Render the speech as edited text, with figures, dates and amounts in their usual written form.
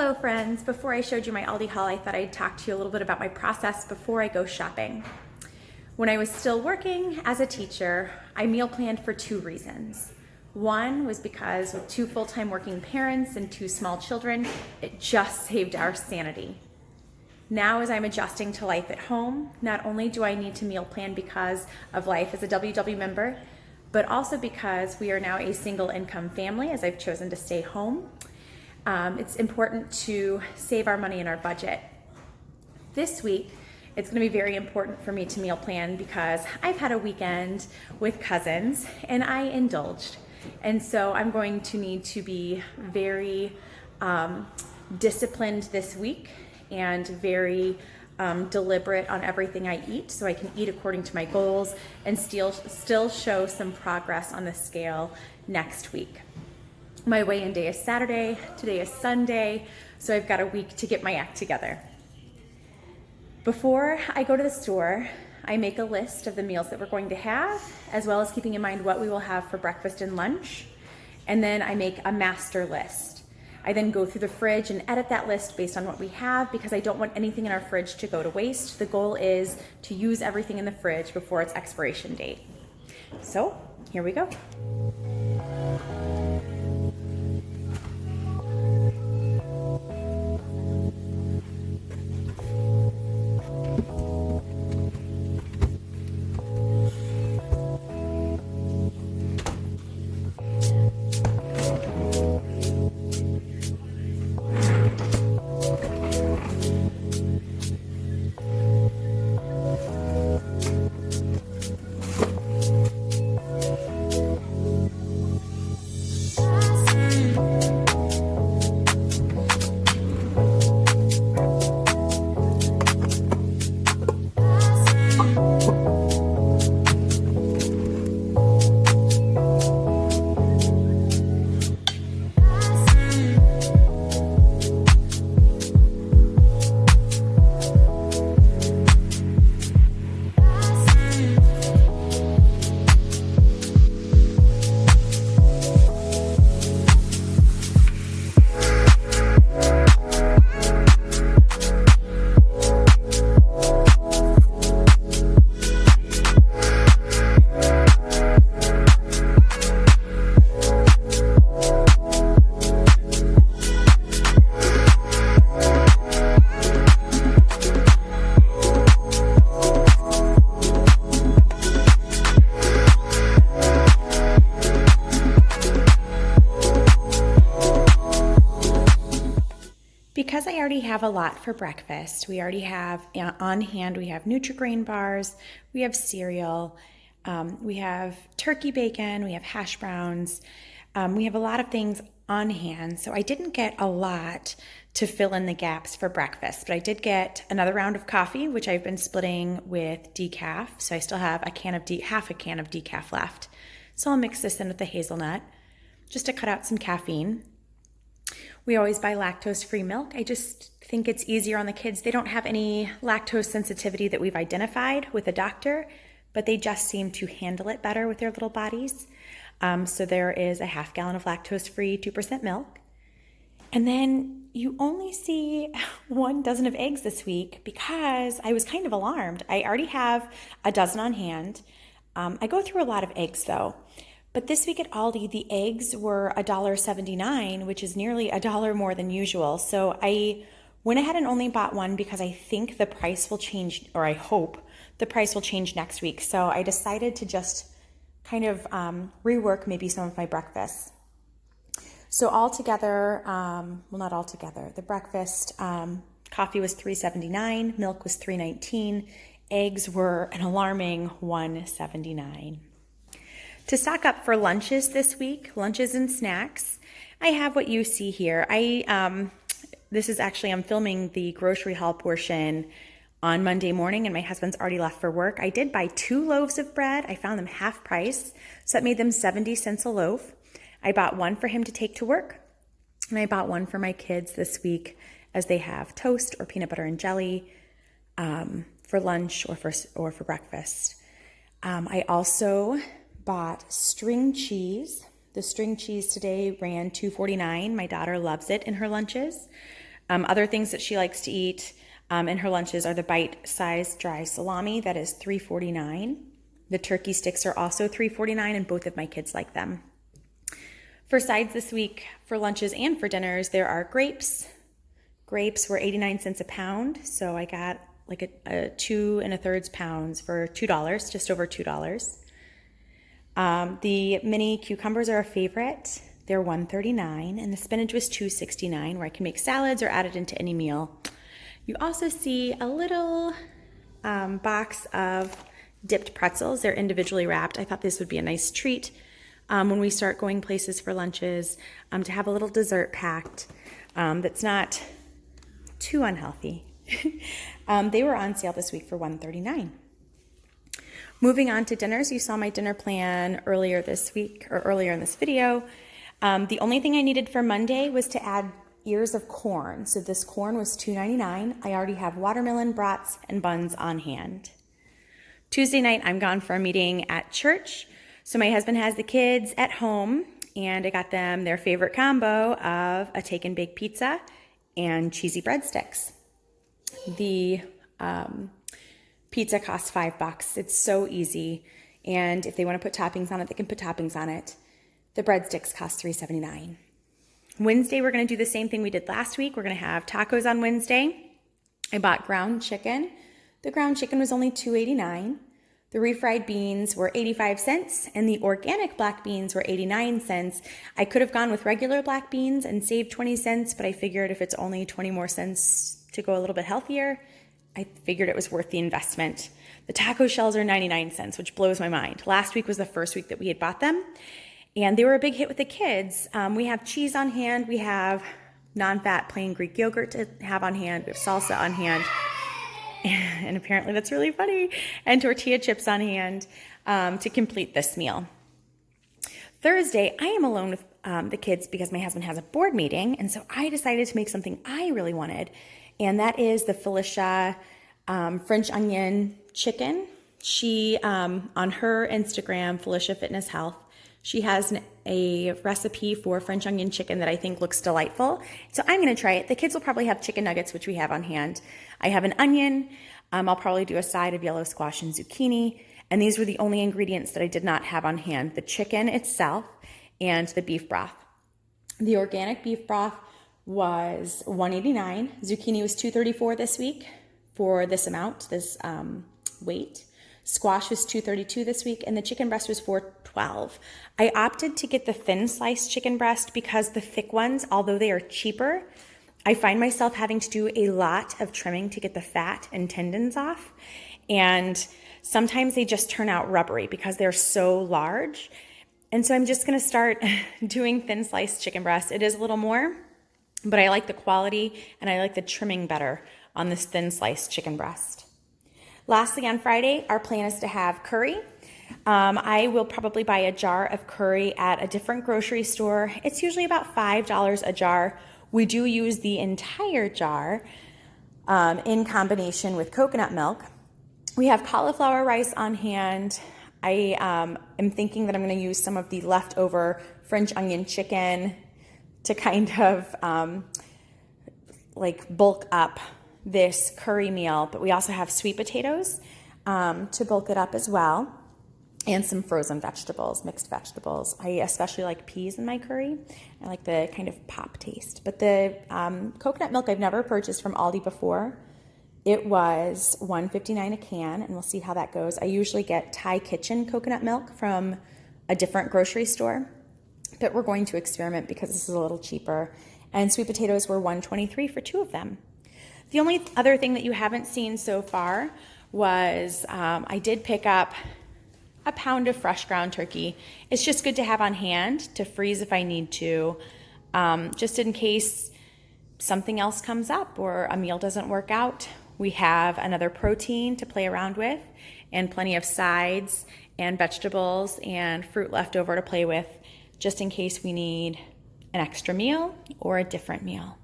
Hello friends, before I showed you my Aldi haul, I thought I'd talk to you a little bit about my process before I go shopping. When I was still working as a teacher, I meal planned for two reasons. One was because with two full-time working parents and two small children, it just saved our sanity. Now as I'm adjusting to life at home, not only do I need to meal plan because of life as a WW member, but also because we are now a single income family as I've chosen to stay home. It's important to save our money in our budget. This week, it's going to be very important for me to meal plan because I've had a weekend with cousins and I indulged. And so I'm going to need to be very disciplined this week and very deliberate on everything I eat so I can eat according to my goals and still show some progress on the scale next week. My weigh-in day is Saturday, today is Sunday, so I've got a week to get my act together. Before I go to the store, I make a list of the meals that we're going to have, as well as keeping in mind what we will have for breakfast and lunch, and then I make a master list. I then go through the fridge and edit that list based on what we have because I don't want anything in our fridge to go to waste. The goal is to use everything in the fridge before its expiration date. So, here we go. Because I already have a lot for breakfast, we already have on hand, we have Nutri-Grain bars, we have cereal, we have turkey bacon, we have hash browns, we have a lot of things on hand. So I didn't get a lot to fill in the gaps for breakfast, but I did get another round of coffee, which I've been splitting with decaf. So I still have half a can of decaf left. So I'll mix this in with the hazelnut just to cut out some caffeine. We always buy lactose-free milk. I just think it's easier on the kids. They don't have any lactose sensitivity that we've identified with a doctor, but they just seem to handle it better with their little bodies. So there is a half gallon of lactose-free 2% milk. And then you only see 1 dozen of eggs this week because I was kind of alarmed. I already have a dozen on hand. I go through a lot of eggs though. But this week at Aldi, the eggs were $1.79, which is nearly $1 more than usual. So I went ahead and only bought one because I think the price will change, or I hope the price will change next week. So I decided to just kind of rework maybe some of my breakfasts. So altogether, well, not altogether, the breakfast, coffee was $3.79, milk was $3.19, eggs were an alarming $1.79. To stock up for lunches this week, lunches and snacks, I have what you see here. This is actually, I'm filming the grocery haul portion on Monday morning and my husband's already left for work. I did buy 2 loaves of bread. I found them half price, so that made them 70 cents a loaf. I bought one for him to take to work, and I bought one for my kids this week as they have toast or peanut butter and jelly for lunch or for breakfast. I also bought string cheese. The string cheese today ran $2.49. My daughter loves it in her lunches. Other things that she likes to eat in her lunches are the bite-sized dry salami. That is $3.49. The turkey sticks are also $3.49, and both of my kids like them. For sides this week, for lunches and for dinners, there are grapes. Grapes were 89 cents a pound, so I got like a 2 1/3 pounds for $2, just over $2. The mini cucumbers are a favorite. They're $1.39, and the spinach was $2.69, where I can make salads or add it into any meal. You also see a little box of dipped pretzels. They're individually wrapped. I thought this would be a nice treat when we start going places for lunches, to have a little dessert packed that's not too unhealthy. They were on sale this week for $1.39. Moving on to dinners, you saw my dinner plan earlier this week, or earlier in this video. The only thing I needed for Monday was to add ears of corn. So this corn was $2.99. I already have watermelon, brats, and buns on hand. Tuesday night, I'm gone for a meeting at church. So my husband has the kids at home, and I got them their favorite combo of a take and bake pizza and cheesy breadsticks. The pizza costs $5. It's so easy. And if they want to put toppings on it, they can put toppings on it. The breadsticks cost $3.79. Wednesday, we're going to do the same thing we did last week. We're going to have tacos on Wednesday. I bought ground chicken. The ground chicken was only $2.89. The refried beans were 85 cents, and the organic black beans were 89 cents. I could have gone with regular black beans and saved 20 cents, but I figured if it's only 20 more cents to go a little bit healthier, I figured it was worth the investment. The taco shells are 99 cents, which blows my mind. Last week was the first week that we had bought them, and they were a big hit with the kids. We have cheese on hand. We have non-fat plain Greek yogurt to have on hand. We have salsa on hand. And apparently that's really funny. And tortilla chips on hand to complete this meal. Thursday, I am alone with the kids because my husband has a board meeting. And so I decided to make something I really wanted. And that is the Felicia French onion chicken. She, on her Instagram, Felicia Fitness Health, she has a recipe for French onion chicken that I think looks delightful. So I'm going to try it. The kids will probably have chicken nuggets, which we have on hand. I have an onion. I'll probably do a side of yellow squash and zucchini. And these were the only ingredients that I did not have on hand: the chicken itself and the beef broth. The organic beef broth was $1.89. Zucchini was $2.34 this week for this amount, this weight. Squash was $2.32 this week, and the chicken breast was $4.12. I opted to get the thin sliced chicken breast because the thick ones, although they are cheaper, I find myself having to do a lot of trimming to get the fat and tendons off. And sometimes they just turn out rubbery because they're so large. And so I'm just going to start doing thin sliced chicken breast. It is a little more, but I like the quality and I like the trimming better on this thin sliced chicken breast. Lastly, on Friday, our plan is to have curry. I will probably buy a jar of curry at a different grocery store. It's usually about $5 a jar. We do use the entire jar in combination with coconut milk. We have cauliflower rice on hand. I am thinking that I'm going to use some of the leftover French onion chicken to kind of like bulk up this curry meal, but we also have sweet potatoes to bulk it up as well, and some frozen vegetables, mixed vegetables. I especially like peas in my curry. I like the kind of pop taste. But the coconut milk I've never purchased from Aldi before. It was $1.59 a can, and we'll see how that goes. I usually get Thai Kitchen coconut milk from a different grocery store, but we're going to experiment because this is a little cheaper. And sweet potatoes were $1.23 for 2 of them. The only other thing that you haven't seen so far was I did pick up a pound of fresh ground turkey. It's just good to have on hand to freeze if I need to, just in case something else comes up or a meal doesn't work out. We have another protein to play around with and plenty of sides and vegetables and fruit left over to play with, just in case we need an extra meal or a different meal.